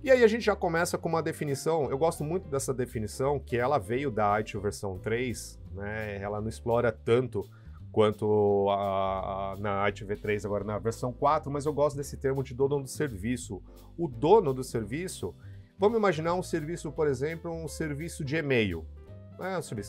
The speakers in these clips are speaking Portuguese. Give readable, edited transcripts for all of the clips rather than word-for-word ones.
E aí a gente já começa com uma definição, eu gosto muito dessa definição, que ela veio da ITIL versão 3, né? Ela não explora tanto quanto na ITIL V3 agora na versão 4, mas eu gosto desse termo de dono do serviço. O dono do serviço, vamos imaginar um serviço, por exemplo, um serviço de e-mail.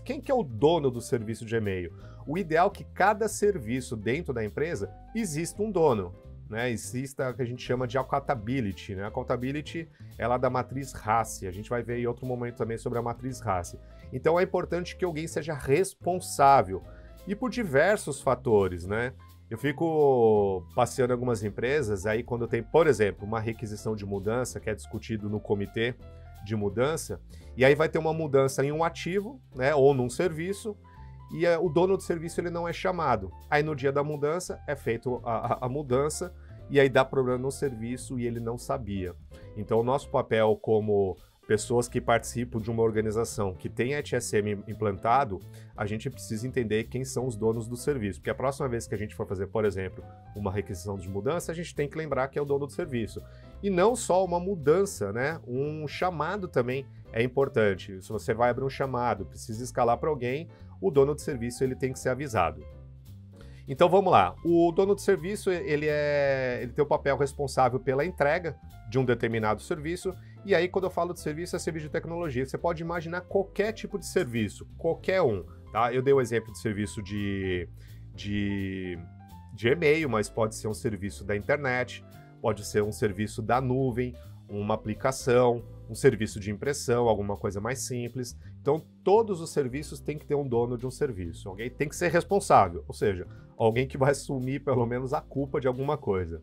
Quem que é o dono do serviço de e-mail? O ideal é que cada serviço dentro da empresa exista um dono. Né, exista o que a gente chama de accountability, né? Accountability é lá da matriz RACI, a gente vai ver em outro momento também sobre a matriz RACI. Então é importante que alguém seja responsável, e por diversos fatores, né? Eu fico passeando em algumas empresas, aí quando tem, por exemplo, uma requisição de mudança que é discutido no comitê de mudança, e aí vai ter uma mudança em um ativo, né, ou num serviço, e o dono do serviço ele não é chamado. Aí no dia da mudança é feita a mudança e aí dá problema no serviço e ele não sabia. Então o nosso papel como pessoas que participam de uma organização que tem ETSM implantado, a gente precisa entender quem são os donos do serviço. Porque a próxima vez que a gente for fazer, por exemplo, uma requisição de mudança, a gente tem que lembrar que é o dono do serviço. E não só uma mudança, né? Um chamado também é importante. Se você vai abrir um chamado, precisa escalar para alguém, o dono do serviço ele tem que ser avisado. Então vamos lá, o dono do serviço ele tem o papel responsável pela entrega de um determinado serviço, e aí quando eu falo de serviço é serviço de tecnologia, você pode imaginar qualquer tipo de serviço, qualquer um, tá? Eu dei o exemplo de serviço de e-mail, mas pode ser um serviço da internet, pode ser um serviço da nuvem, uma aplicação, um serviço de impressão, alguma coisa mais simples. Então, todos os serviços têm que ter um dono de um serviço. Alguém tem que ser responsável, ou seja, alguém que vai assumir pelo menos a culpa de alguma coisa.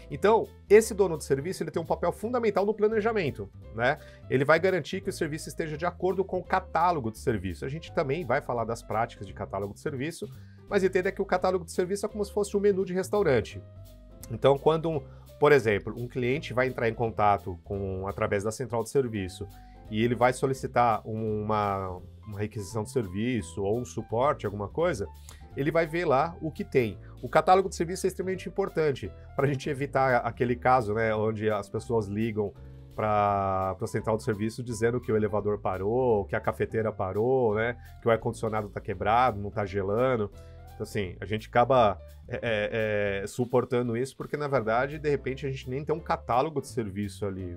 Então, esse dono do serviço ele tem um papel fundamental no planejamento, né? Ele vai garantir que o serviço esteja de acordo com o catálogo de serviço. A gente também vai falar das práticas de catálogo de serviço, mas entenda que o catálogo de serviço é como se fosse um menu de restaurante. Então, quando, por exemplo, um cliente vai entrar em contato através da central de serviço e ele vai solicitar uma requisição de serviço ou um suporte, alguma coisa, ele vai ver lá o que tem. O catálogo de serviço é extremamente importante para a gente evitar aquele caso, né, onde as pessoas ligam para a central de serviço dizendo que o elevador parou, que a cafeteira parou, né, que o ar-condicionado está quebrado, não está gelando. Então, assim, a gente acaba suportando isso porque, na verdade, de repente, a gente nem tem um catálogo de serviço ali.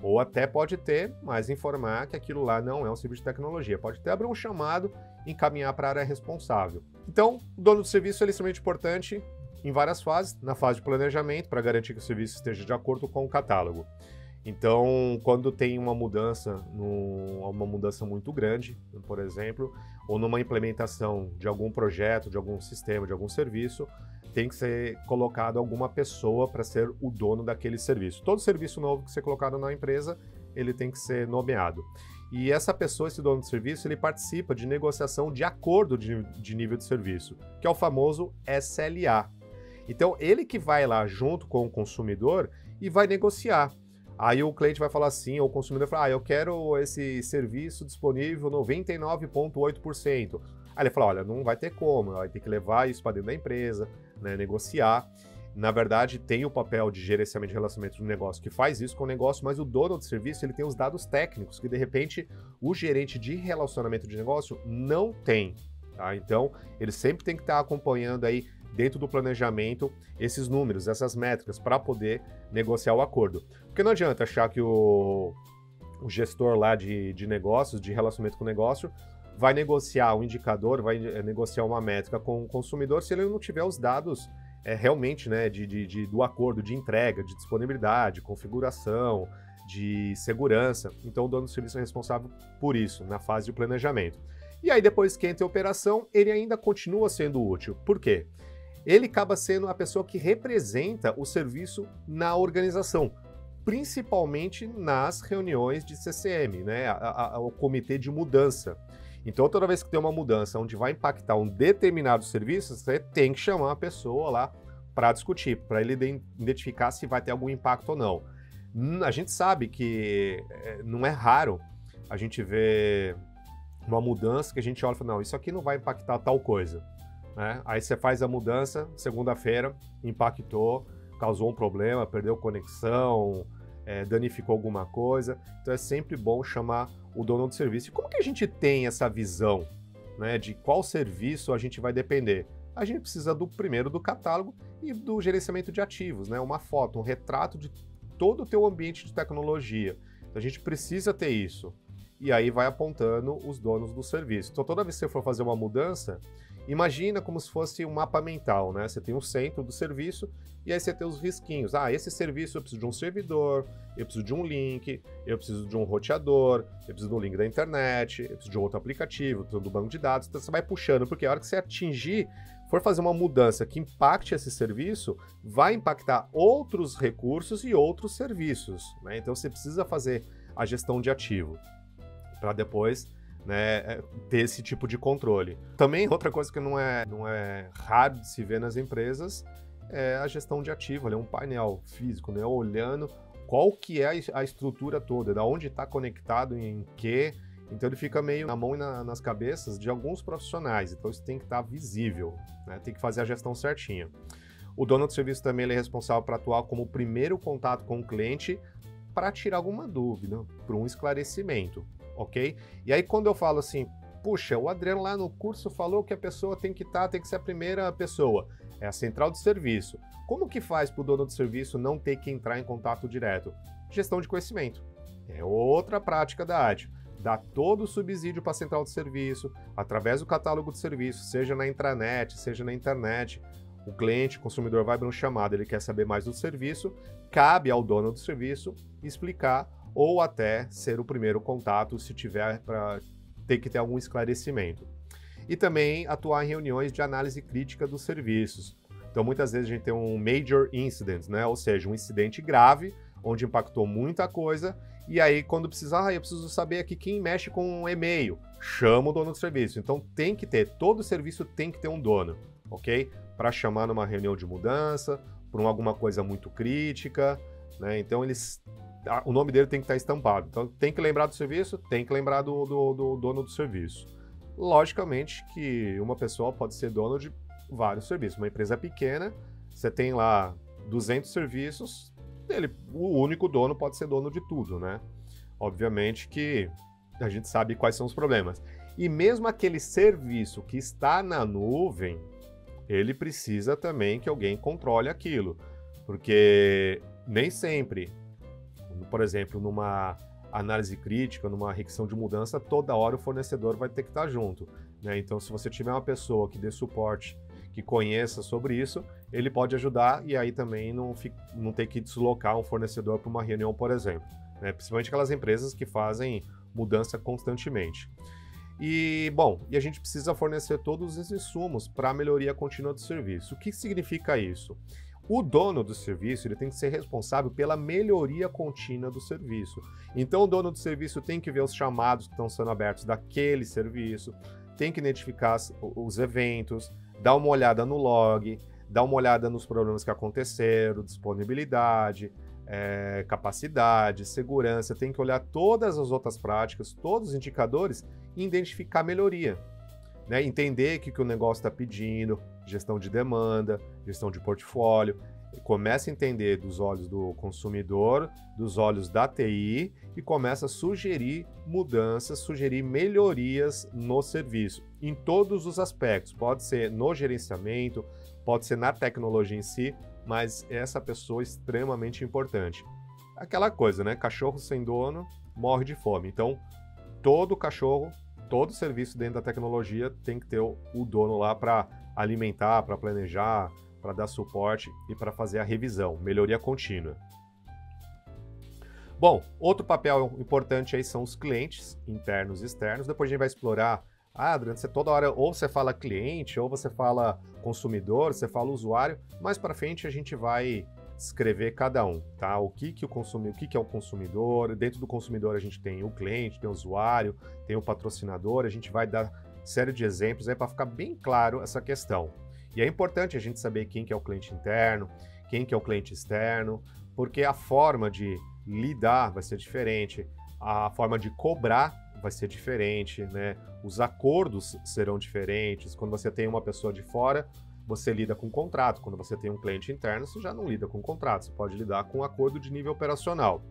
Ou até pode ter, mas informar que aquilo lá não é um serviço de tecnologia. Pode até abrir um chamado e encaminhar para a área responsável. Então, o dono do serviço é extremamente importante em várias fases. Na fase de planejamento, para garantir que o serviço esteja de acordo com o catálogo. Então, quando tem uma mudança muito grande, por exemplo, ou numa implementação de algum projeto, de algum sistema, de algum serviço, tem que ser colocado alguma pessoa para ser o dono daquele serviço. Todo serviço novo que ser colocado na empresa, ele tem que ser nomeado. E essa pessoa, esse dono do serviço, ele participa de negociação de acordo de nível de serviço, que é o famoso SLA. Então, ele que vai lá junto com o consumidor e vai negociar. Aí o cliente vai falar assim, ou o consumidor fala, eu quero esse serviço disponível 99,8%. Aí ele fala, olha, não vai ter como, vai ter que levar isso para dentro da empresa, né, negociar. Na verdade, tem o papel de gerenciamento de relacionamento do negócio que faz isso com o negócio, mas o dono do serviço ele tem os dados técnicos que, de repente, o gerente de relacionamento de negócio não tem. Tá? Então, ele sempre tem que estar acompanhando aí, dentro do planejamento, esses números, essas métricas, para poder negociar o acordo. Porque não adianta achar que o gestor lá de negócios, de relacionamento com o negócio, vai negociar um indicador, vai negociar uma métrica com o consumidor se ele não tiver os dados realmente, né, do acordo de entrega, de disponibilidade, configuração, de segurança. Então o dono do serviço é responsável por isso, na fase de planejamento. E aí depois que entra em operação, ele ainda continua sendo útil. Por quê? Ele acaba sendo a pessoa que representa o serviço na organização, principalmente nas reuniões de CCM, né, o comitê de mudança. Então, toda vez que tem uma mudança onde vai impactar um determinado serviço, você tem que chamar a pessoa lá para discutir, para ele identificar se vai ter algum impacto ou não. A gente sabe que não é raro a gente ver uma mudança que a gente olha e fala, não, isso aqui não vai impactar tal coisa. Né? Aí você faz a mudança, segunda-feira, impactou, causou um problema, perdeu conexão, danificou alguma coisa. Então é sempre bom chamar o dono do serviço. E como que a gente tem essa visão, né, de qual serviço a gente vai depender? A gente precisa primeiro do catálogo e do gerenciamento de ativos, né? Uma foto, um retrato de todo o teu ambiente de tecnologia. Então a gente precisa ter isso. E aí vai apontando os donos do serviço. Então toda vez que você for fazer uma mudança, imagina como se fosse um mapa mental, né? Você tem um centro do serviço e aí você tem os risquinhos. Ah, esse serviço eu preciso de um servidor, eu preciso de um link, eu preciso de um roteador, eu preciso do link da internet, eu preciso de outro aplicativo, do banco de dados. Então você vai puxando, porque a hora que você for fazer uma mudança que impacte esse serviço, vai impactar outros recursos e outros serviços, né? Então você precisa fazer a gestão de ativo para depois, né, ter esse tipo de controle. Também outra coisa que não é raro de se ver nas empresas é a gestão de ativo, um painel físico, né, olhando qual que é a estrutura toda, da onde está conectado em quê. Então ele fica meio na mão e nas cabeças de alguns profissionais, então isso tem que estar visível, né, tem que fazer a gestão certinha. O dono do serviço também ele é responsável para atuar como o primeiro contato com o cliente para tirar alguma dúvida, para um esclarecimento. Ok? E aí quando eu falo assim, puxa, o Adriano lá no curso falou que a pessoa tem que ser a primeira pessoa, é a central de serviço. Como que faz para o dono do serviço não ter que entrar em contato direto? Gestão de conhecimento. É outra prática da ágil. Dá todo o subsídio para a central de serviço, através do catálogo de serviço, seja na intranet, seja na internet. O cliente, o consumidor vai abrir um chamado, ele quer saber mais do serviço, cabe ao dono do serviço explicar ou até ser o primeiro contato se tiver para ter que ter algum esclarecimento. E também atuar em reuniões de análise crítica dos serviços. Então muitas vezes a gente tem um major incident, né? Ou seja, um incidente grave, onde impactou muita coisa, e aí quando precisar, eu preciso saber aqui quem mexe com um e-mail, chama o dono do serviço. Então tem que ter, todo serviço tem que ter um dono, ok? Para chamar numa reunião de mudança, por alguma coisa muito crítica, né? Então o nome dele tem que estar estampado. Então tem que lembrar do serviço, tem que lembrar do dono do serviço. Logicamente que uma pessoa pode ser dono de vários serviços. Uma empresa pequena, você tem lá 200 serviços, o único dono pode ser dono de tudo, né? Obviamente que a gente sabe quais são os problemas. E mesmo aquele serviço que está na nuvem, ele precisa também que alguém controle aquilo. Porque nem sempre, por exemplo, numa análise crítica, numa requisição de mudança, toda hora o fornecedor vai ter que estar junto, né? Então, se você tiver uma pessoa que dê suporte, que conheça sobre isso, ele pode ajudar e aí também não ter que deslocar um fornecedor para uma reunião, por exemplo, né? Principalmente aquelas empresas que fazem mudança constantemente. E, bom, a gente precisa fornecer todos os insumos para a melhoria contínua do serviço. O que significa isso? O dono do serviço ele tem que ser responsável pela melhoria contínua do serviço. Então o dono do serviço tem que ver os chamados que estão sendo abertos daquele serviço, tem que identificar os eventos, dar uma olhada no log, dar uma olhada nos problemas que aconteceram, disponibilidade, capacidade, segurança, tem que olhar todas as outras práticas, todos os indicadores e identificar melhoria. Né, entender o que o negócio está pedindo, gestão de demanda, gestão de portfólio, começa a entender dos olhos do consumidor, dos olhos da TI e começa a sugerir mudanças, sugerir melhorias no serviço, em todos os aspectos, pode ser no gerenciamento, pode ser na tecnologia em si, mas essa pessoa é extremamente importante. Aquela coisa, né, cachorro sem dono morre de fome, então todo cachorro, todo serviço dentro da tecnologia tem que ter o dono lá para alimentar, para planejar, para dar suporte e para fazer a revisão, melhoria contínua. Bom, outro papel importante aí são os clientes, internos e externos. Depois a gente vai explorar, Adriano, você toda hora ou você fala cliente, ou você fala consumidor, você fala usuário. Mais para frente a gente vai descrever cada um, tá? O que é o consumidor, dentro do consumidor a gente tem o cliente, tem o usuário, tem o patrocinador, a gente vai dar série de exemplos aí para ficar bem claro essa questão. E é importante a gente saber quem que é o cliente interno, quem que é o cliente externo, porque a forma de lidar vai ser diferente, a forma de cobrar vai ser diferente, né? Os acordos serão diferentes. Quando você tem uma pessoa de fora, você lida com contrato. Quando você tem um cliente interno, você já não lida com contrato, você pode lidar com um acordo de nível operacional.